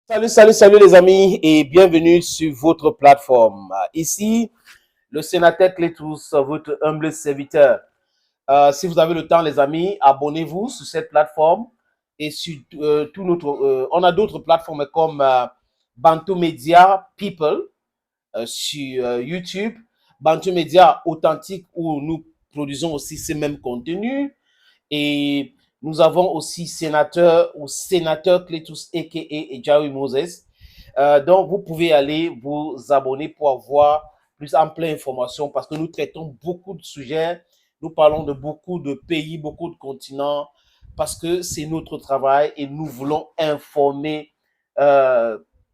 Salut les amis et bienvenue sur votre plateforme. Ici, le sénateur Clétous, votre humble serviteur. Si vous avez le temps les amis, abonnez-vous sur cette plateforme et sur on a d'autres plateformes comme Bantu Media People sur YouTube, Bantu Media Authentique où nous produisons aussi ces mêmes contenus. Et nous avons aussi sénateur Cletus a.k.a. et Jerry Moses. Donc, vous pouvez aller vous abonner pour avoir plus ample information parce que nous traitons beaucoup de sujets. Nous parlons de beaucoup de pays, beaucoup de continents parce que c'est notre travail et nous voulons informer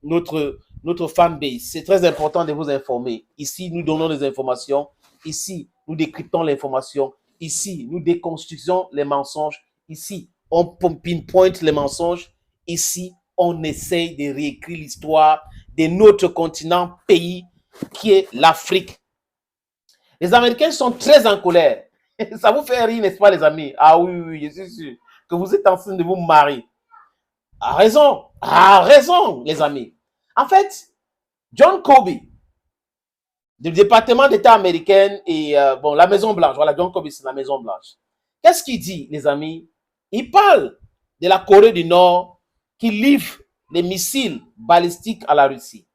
notre fanbase. C'est très important de vous informer. Ici, nous donnons des informations. Ici, nous décryptons l'information. Ici, nous déconstruisons les mensonges. Ici, on pinpoint les mensonges. Ici, on essaye de réécrire l'histoire de notre continent, pays, qui est l'Afrique. Les Américains sont très en colère. Ça vous fait rire, n'est-ce pas, les amis? Ah oui, je suis sûr que vous êtes en train de vous marier. A raison, les amis. En fait, John Kirby, du département d'État américain et la Maison Blanche. Voilà, John Kirby, c'est la Maison Blanche. Qu'est-ce qu'il dit, les amis? Il parle de la Corée du Nord qui livre les missiles balistiques à la Russie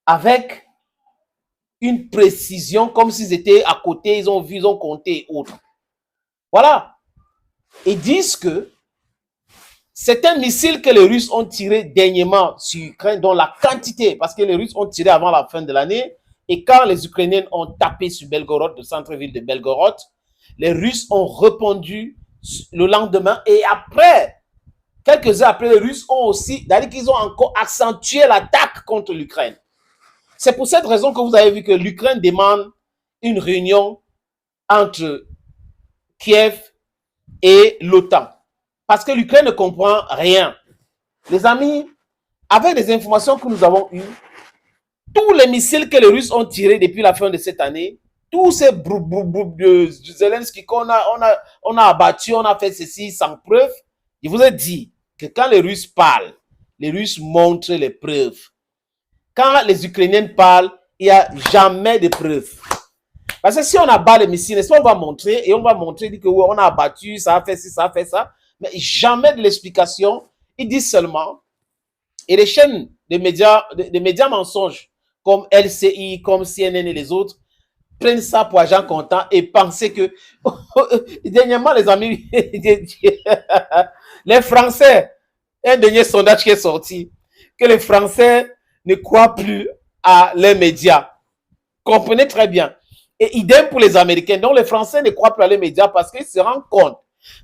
avec une précision comme s'ils étaient à côté, ils ont vu, ils ont compté autre. Voilà. Ils disent que c'est un missile que les Russes ont tiré dernièrement sur Ukraine, dont la quantité, parce que les Russes ont tiré avant la fin de l'année, et quand les Ukrainiens ont tapé sur Belgorod, le centre-ville de Belgorod, les Russes ont répondu le lendemain, et après, quelques heures après, les Russes ont aussi, c'est-à-dire qu'ils ont encore accentué l'attaque contre l'Ukraine. C'est pour cette raison que vous avez vu que l'Ukraine demande une réunion entre Kiev et l'OTAN. Parce que l'Ukraine ne comprend rien. Les amis, avec les informations que nous avons eues, tous les missiles que les Russes ont tirés depuis la fin de cette année, tous ces de Zelensky qu'on a abattu, on a fait ceci sans preuve, je vous ai dit que quand les Russes parlent, les Russes montrent les preuves. Quand les Ukrainiens parlent, il n'y a jamais de preuves. Parce que si on abat les missiles, on va montrer et on va montrer que on a abattu, ça a fait ci, ça a fait ça, mais jamais de l'explication. Ils disent seulement, et les chaînes de médias mensonges comme LCI, comme CNN et les autres, prennent ça pour agent comptant et penser que, dernièrement les amis, les Français, un dernier sondage qui est sorti, que les Français ne croient plus à les médias. Comprenez très bien. Et idem pour les Américains. Donc les Français ne croient plus à les médias parce qu'ils se rendent compte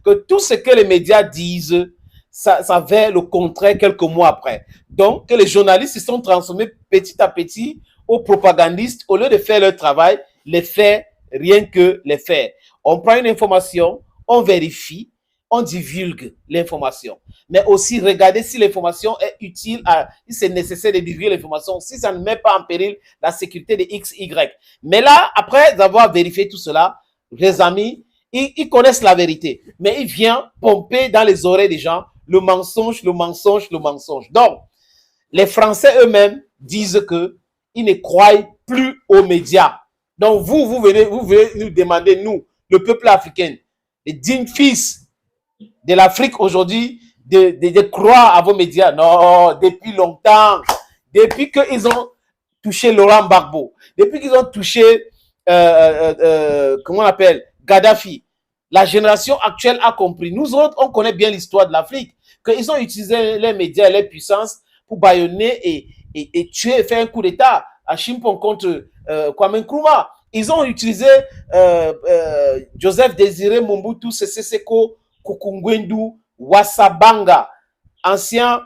que tout ce que les médias disent, ça fait le contraire quelques mois après. Donc que les journalistes se sont transformés petit à petit aux propagandistes. Au lieu de faire leur travail, les faits, rien que les faits. On prend une information, on vérifie, on divulgue l'information. Mais aussi, regardez si l'information est utile, si c'est nécessaire de divulguer l'information, si ça ne met pas en péril la sécurité de X, Y. Mais là, après avoir vérifié tout cela, les amis, ils connaissent la vérité. Mais ils viennent pomper dans les oreilles des gens le mensonge, le mensonge, le mensonge. Donc, les Français eux-mêmes disent qu'ils ne croient plus aux médias. Donc, vous venez nous demander, nous, le peuple africain, les dignes fils de l'Afrique aujourd'hui, de croire à vos médias. Non, depuis longtemps, depuis qu'ils ont touché Laurent Gbagbo, depuis qu'ils ont touché, comment on appelle, Gaddafi, la génération actuelle a compris. Nous autres, on connaît bien l'histoire de l'Afrique, qu'ils ont utilisé les médias et les puissances pour bâillonner et tuer et faire un coup d'État à Chimpon contre Kwame Nkrumah. Ils ont utilisé Joseph Désiré Mobutu Sese Seko Kukungwendu Wassabanga, ancien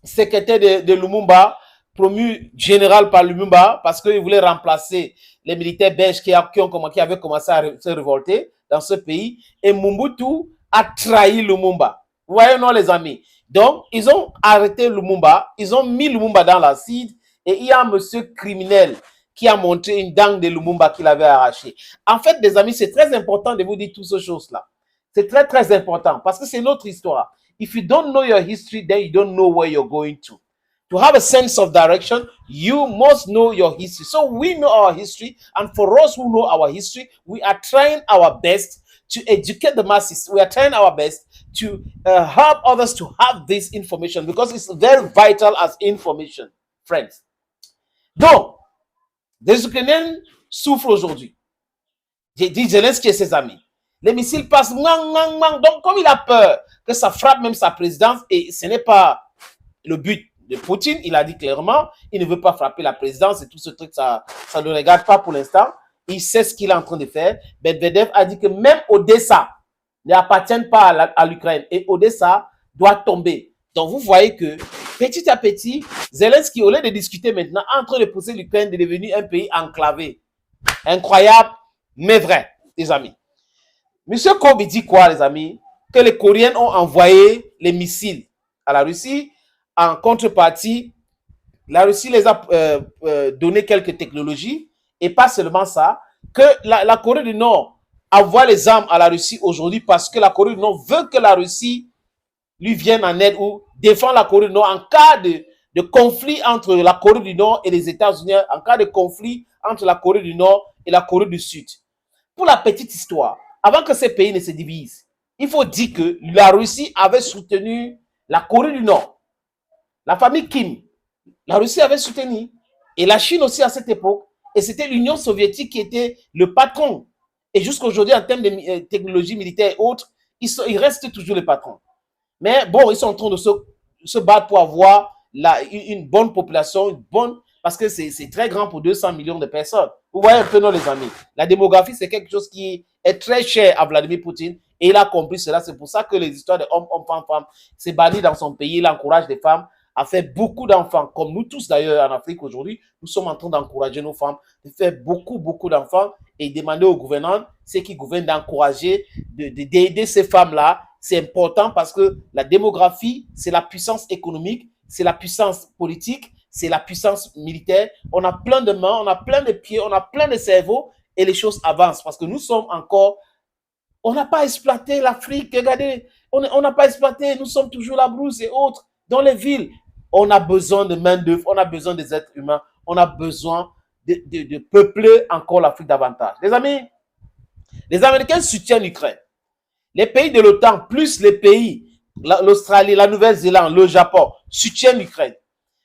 secrétaire de Lumumba, promu général par Lumumba, parce qu'il voulait remplacer les militaires belges qui avaient commencé à se révolter dans ce pays. Et Mobutu a trahi Lumumba. Vous voyez, non, les amis? Donc, ils ont arrêté Lumumba, ils ont mis Lumumba dans l'acide, et il y a un monsieur criminel qui a montré une dent de Lumumba qu'il avait arrachée. En fait, les amis, c'est très important de vous dire toutes ces choses-là. C'est très, très important parce que c'est notre histoire. If you don't know your history, then you don't know where you're going to. To have a sense of direction, you must know your history. So we know our history, and for us who know our history, we are trying our best to educate the masses. We are trying our best to help others to have this information because it's very vital as information, friends. Donc, les Ukrainiens souffrent aujourd'hui. J'ai dit Zelensky et ses amis. Les missiles passent, donc comme il a peur que ça frappe même sa présidence, et ce n'est pas le but de Poutine, il a dit clairement, il ne veut pas frapper la présidence et tout ce truc, ça ne le regarde pas pour l'instant. Il sait ce qu'il est en train de faire. Medvedev a dit que même Odessa ne appartient pas à l'Ukraine et Odessa doit tomber. Donc vous voyez que petit à petit, Zelensky, au lieu de discuter maintenant, est en train de pousser l'Ukraine de devenir un pays enclavé. Incroyable, mais vrai, les amis. Monsieur Kobe dit quoi, les amis? Que les Coréens ont envoyé les missiles à la Russie. En contrepartie, la Russie les a donné quelques technologies. Et pas seulement ça, que la Corée du Nord envoie les armes à la Russie aujourd'hui parce que la Corée du Nord veut que la Russie lui vienne en aide ou défend la Corée du Nord en cas de conflit entre la Corée du Nord et les États-Unis, en cas de conflit entre la Corée du Nord et la Corée du Sud. Pour la petite histoire, avant que ces pays ne se divisent, il faut dire que la Russie avait soutenu la Corée du Nord. La famille Kim, la Russie avait soutenu. Et la Chine aussi à cette époque. Et c'était l'Union soviétique qui était le patron. Et jusqu'aujourd'hui, en termes de technologie militaire et autres, ils restent toujours les patrons. Mais bon, ils sont en train de se battre pour avoir une bonne population, parce que c'est très grand pour 200 millions de personnes. Vous voyez un peu, non, les amis. La démographie, c'est quelque chose qui est très cher à Vladimir Poutine. Et il a compris cela. C'est pour ça que les histoires de hommes, femmes, c'est banni dans son pays. Il encourage les femmes à faire beaucoup d'enfants, comme nous tous d'ailleurs en Afrique aujourd'hui. Nous sommes en train d'encourager nos femmes de faire beaucoup d'enfants et demander aux gouvernants, ceux qui gouvernent, d'encourager, d'aider ces femmes-là. C'est important parce que la démographie, c'est la puissance économique, c'est la puissance politique, c'est la puissance militaire. On a plein de mains, on a plein de pieds, on a plein de cerveaux et les choses avancent parce que nous sommes encore... On n'a pas exploité l'Afrique, regardez, on n'a pas exploité, nous sommes toujours la brousse et autres, dans les villes. On a besoin de main-d'œuvre, on a besoin des êtres humains, on a besoin de peupler encore l'Afrique davantage. Les amis, les Américains soutiennent l'Ukraine. Les pays de l'OTAN, plus les pays, l'Australie, la Nouvelle-Zélande, le Japon, soutiennent l'Ukraine.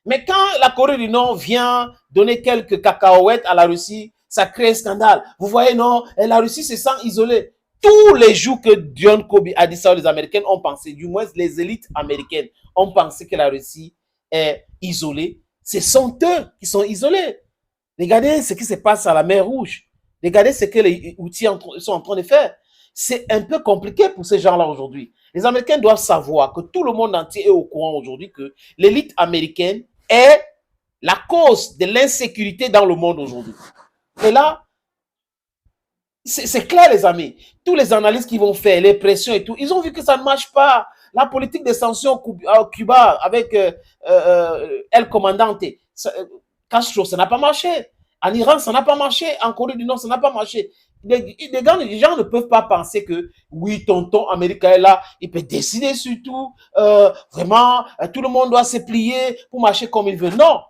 Mais quand la Corée du Nord vient donner quelques cacahuètes à la Russie, ça crée un scandale. Vous voyez, non, et la Russie se sent isolée. Tous les jours que John Kobe a dit ça, les Américains ont pensé, du moins les élites américaines ont pensé que la Russie est isolée. Ce sont eux qui sont isolés. Regardez ce qui se passe à la mer Rouge. Regardez ce que les outils sont en train de faire. C'est un peu compliqué pour ces gens-là aujourd'hui. Les Américains doivent savoir que tout le monde entier est au courant aujourd'hui que l'élite américaine est la cause de l'insécurité dans le monde aujourd'hui. Et là, c'est clair, les amis. Tous les analystes qui vont faire, les pressions et tout, ils ont vu que ça ne marche pas. La politique des sanctions à Cuba avec El Comandante, Castro, ça n'a pas marché. En Iran, ça n'a pas marché. En Corée du Nord, ça n'a pas marché. Les gens ne peuvent pas penser que, oui, tonton américain est là, il peut décider sur tout. Vraiment, tout le monde doit se plier pour marcher comme il veut. Non.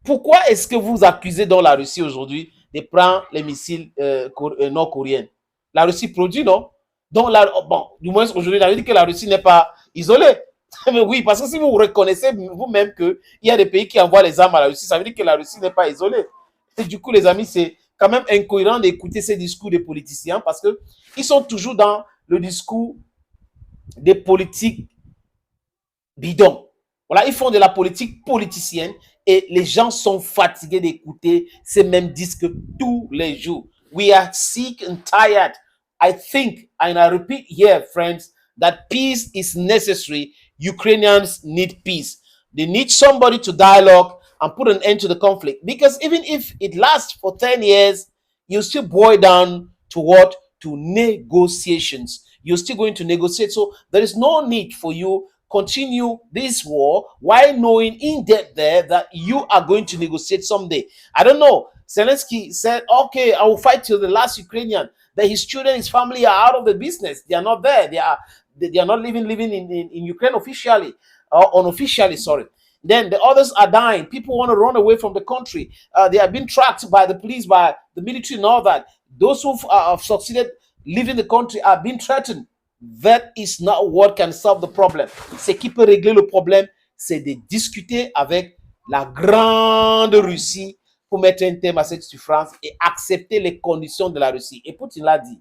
Pourquoi est-ce que vous accusez dans la Russie aujourd'hui de prendre les missiles nord-coréens? La Russie produit, non? Donc, bon, du moins aujourd'hui, on a dit que la Russie n'est pas isolée. Mais oui, parce que si vous reconnaissez vous-même qu'il y a des pays qui envoient les armes à la Russie, ça veut dire que la Russie n'est pas isolée. Et du coup, les amis, c'est quand même incohérent d'écouter ces discours des politiciens parce qu'ils sont toujours dans le discours des politiques bidons. Voilà, ils font de la politique politicienne et les gens sont fatigués d'écouter ces mêmes disques tous les jours. We are sick and tired. I think, and I repeat here, friends, that peace is necessary. Ukrainians need peace. They need somebody to dialogue and put an end to the conflict. Because even if it lasts for 10 years, you still boil down to what? To negotiations. You're still going to negotiate. So there is no need for you continue this war while knowing in depth there that you are going to negotiate someday. I don't know. Zelensky said, okay, I will fight till the last Ukrainian. That his children, his family are out of the business. They are not there. they are not living in Ukraine officially or unofficially, sorry. Then the others are dying. People want to run away from the country. They are being tracked by the police, by the military and all that. Those who have succeeded leaving the country are being threatened. That is not what can solve the problem. Ce qui peut régler le problème, c'est de discuter avec la grande Russie pour mettre un terme à cette souffrance et accepter les conditions de la Russie. Et Poutine l'a dit.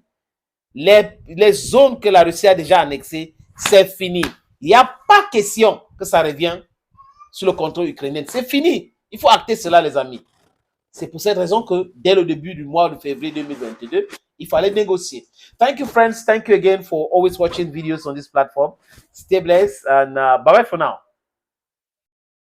Les zones que la Russie a déjà annexées, c'est fini. Il n'y a pas question que ça revienne sur le contrôle ukrainien. C'est fini. Il faut acter cela, les amis. C'est pour cette raison que dès le début du mois de février 2022, il fallait négocier. Thank you, friends. Thank you again for always watching videos on this platform. Stay blessed and bye-bye for now.